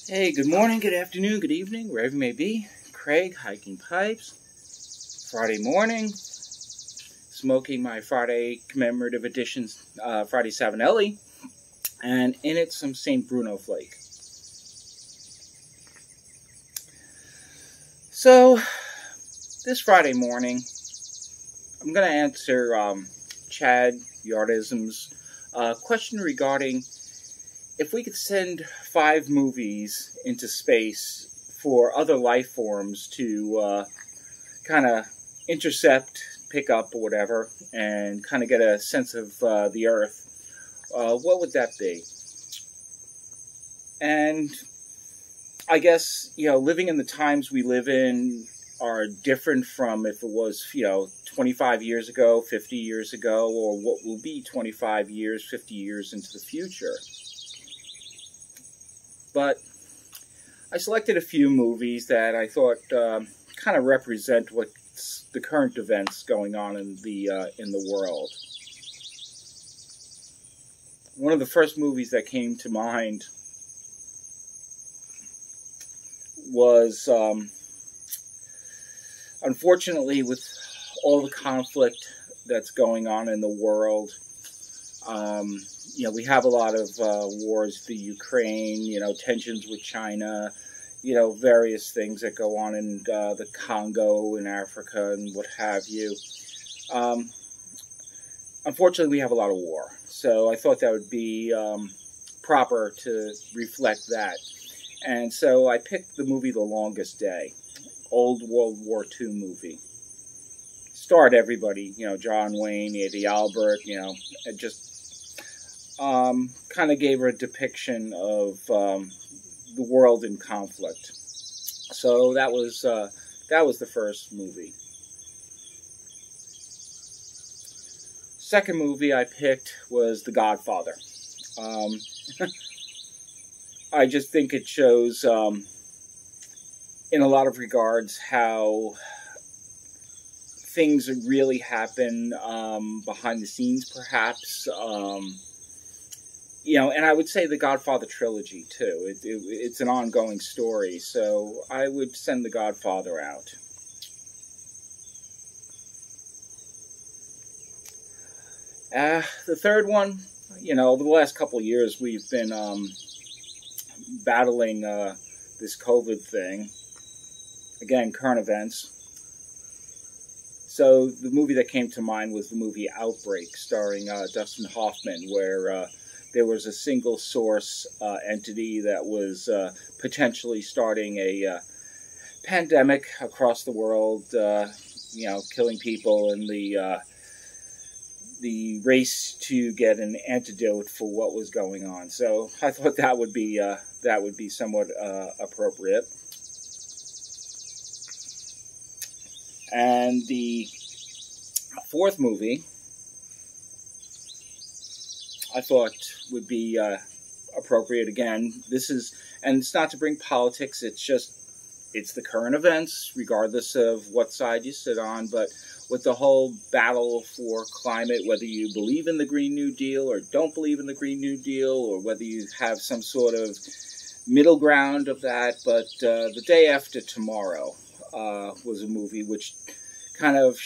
Hey, good morning, good afternoon, good evening, wherever you may be. Craig, Hiking Pipes. Friday morning, smoking my Friday commemorative editions, Friday Savinelli, and in it some St. Bruno Flake. So, this Friday morning, I'm going to answer Chad Yardism's question regarding if we could send 5 movies into space for other life forms to kind of intercept, pick up, or whatever, and kind of get a sense of the Earth, what would that be? And I guess, living in the times we live in are different from if it was, 25 years ago, 50 years ago, or what will be 25 years, 50 years into the future. But I selected a few movies that I thought kind of represent what's the current events going on in the world. One of the first movies that came to mind was, unfortunately, with all the conflict that's going on in the world. We have a lot of wars, the Ukraine, tensions with China, various things that go on in the Congo in Africa and what have you. Unfortunately, we have a lot of war. So I thought that would be proper to reflect that. And so I picked the movie The Longest Day, old World War II movie. Starred everybody, John Wayne, Eddie Albert, and just kind of gave her a depiction of the world in conflict. So that was the first movie. Second movie I picked was The Godfather. I just think it shows, in a lot of regards, how things really happen behind the scenes, perhaps. And I would say the Godfather trilogy, too. It's an ongoing story, so I would send The Godfather out. The third one, over the last couple of years, we've been battling this COVID thing. Again, current events. So the movie that came to mind was the movie Outbreak, starring Dustin Hoffman, where there was a single source entity that was potentially starting a pandemic across the world, killing people in the race to get an antidote for what was going on. So I thought that would be somewhat appropriate. And the fourth movie I thought would be appropriate. Again, and it's not to bring politics, it's the current events, regardless of what side you sit on, but with the whole battle for climate, whether you believe in the Green New Deal or don't believe in the Green New Deal, or whether you have some sort of middle ground of that, but The Day After Tomorrow was a movie which kind of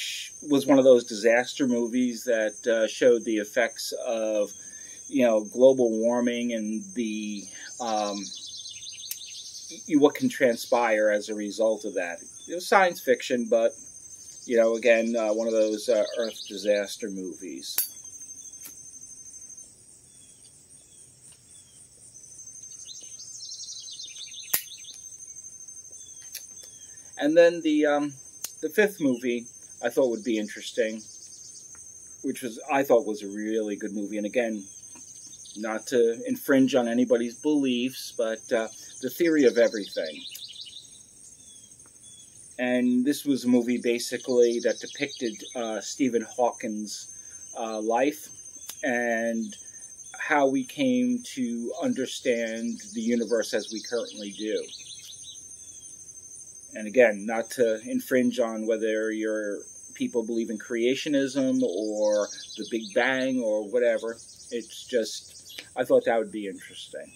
was one of those disaster movies that showed the effects of global warming and the what can transpire as a result of that. It was science fiction, but again, one of those Earth disaster movies. And then the fifth movie I thought would be interesting, which I thought was a really good movie, and again, not to infringe on anybody's beliefs, but The Theory of Everything. And this was a movie basically that depicted Stephen Hawking's life and how we came to understand the universe as we currently do. And again, not to infringe on whether people believe in creationism or the Big Bang or whatever. It's just, I thought that would be interesting.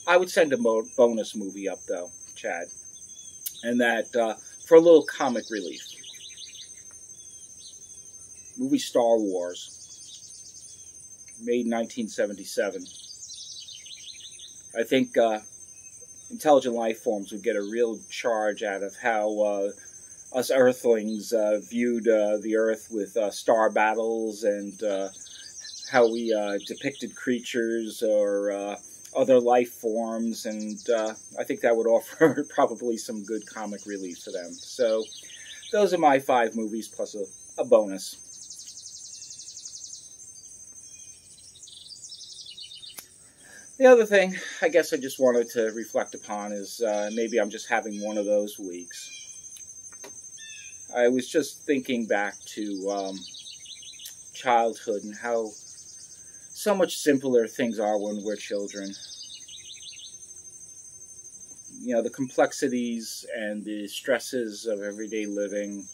I would send a bonus movie up, though, Chad. And that, for a little comic relief. Movie Star Wars. Made in 1977. I think intelligent life forms would get a real charge out of how us Earthlings viewed the Earth with star battles and how we depicted creatures or other life forms, and I think that would offer probably some good comic relief to them. So those are my 5 movies plus a bonus. The other thing I guess I just wanted to reflect upon is maybe I'm just having one of those weeks. I was just thinking back to childhood and how so much simpler things are when we're children. You know, the complexities and the stresses of everyday living,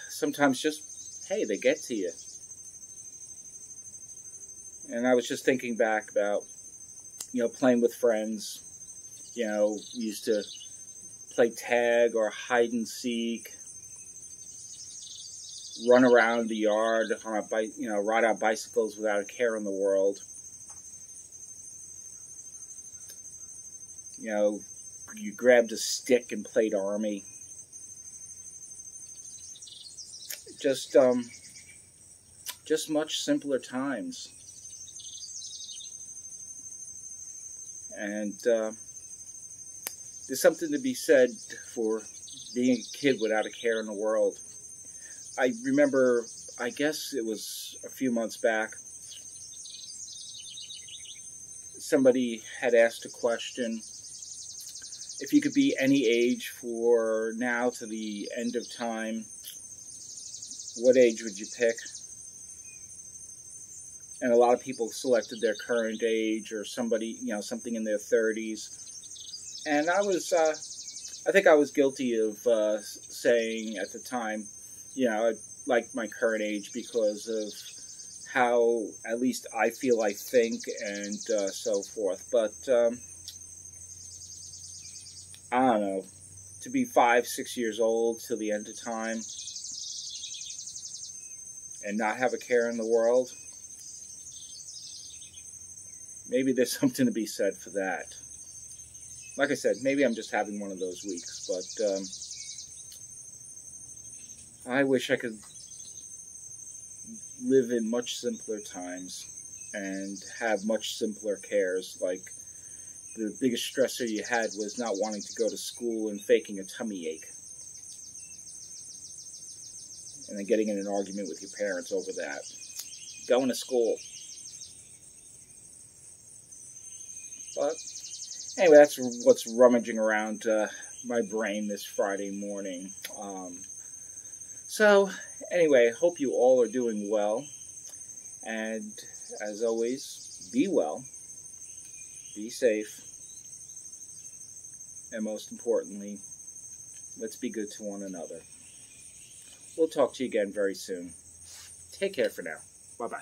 sometimes just, hey, they get to you. And I was just thinking back about, playing with friends. We used to play tag or hide and seek, run around the yard on a ride our bicycles without a care in the world. You grabbed a stick and played army. Just much simpler times. And there's something to be said for being a kid without a care in the world. I remember, I guess it was a few months back, somebody had asked a question, if you could be any age for now to the end of time, what age would you pick? And a lot of people selected their current age or somebody, something in their 30s. And I think I was guilty of saying at the time, I like my current age because of how at least I feel I think and so forth. But I don't know, to be 5-6 years old till the end of time and not have a care in the world, maybe there's something to be said for that. Like I said, maybe I'm just having one of those weeks, but I wish I could live in much simpler times and have much simpler cares. Like, the biggest stressor you had was not wanting to go to school and faking a tummy ache. And then getting in an argument with your parents over that. Going to school. But anyway, that's what's rummaging around my brain this Friday morning. So anyway, hope you all are doing well. And as always, be well, be safe, and most importantly, let's be good to one another. We'll talk to you again very soon. Take care for now. Bye-bye.